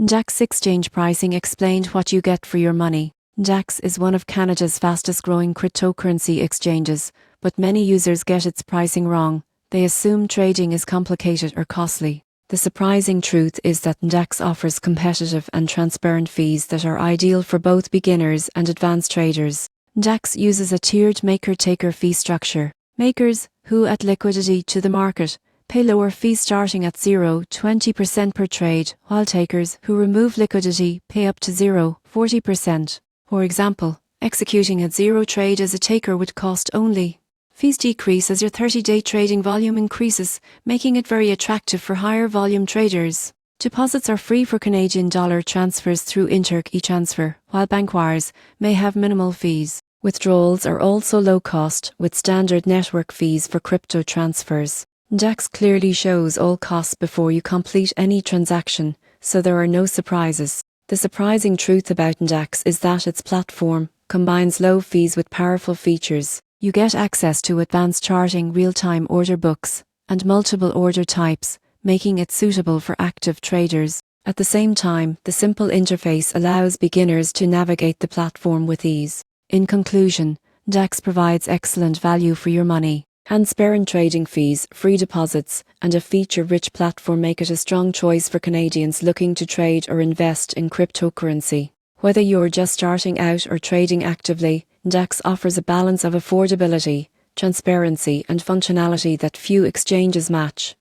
NDAX exchange pricing explained what you get for your money. NDAX is one of Canada's fastest growing cryptocurrency exchanges, but many users get its pricing wrong. They assume trading is complicated or costly. The surprising truth is that NDAX offers competitive and transparent fees that are ideal for both beginners and advanced traders. NDAX uses a tiered maker-taker fee structure. Makers, who add liquidity to the market, pay lower fees starting at 0.20% per trade, while takers, who remove liquidity, pay up to 0.40%. For example, executing at zero trade as a taker would cost only. Fees decrease as your 30-day trading volume increases, making it very attractive for higher volume traders. Deposits are free for Canadian dollar transfers through Interc e-transfer, while bank wires may have minimal fees. Withdrawals are also low cost, with standard network fees for crypto transfers. NDAX clearly shows all costs before you complete any transaction, so there are no surprises. The surprising truth about NDAX is that its platform combines low fees with powerful features. You get access to advanced charting, real-time order books, and multiple order types, making it suitable for active traders. At the same time, the simple interface allows beginners to navigate the platform with ease. In conclusion, NDAX provides excellent value for your money. Transparent trading fees, free deposits, and a feature-rich platform make it a strong choice for Canadians looking to trade or invest in cryptocurrency. Whether you're just starting out or trading actively, NDAX offers a balance of affordability, transparency, and functionality that few exchanges match.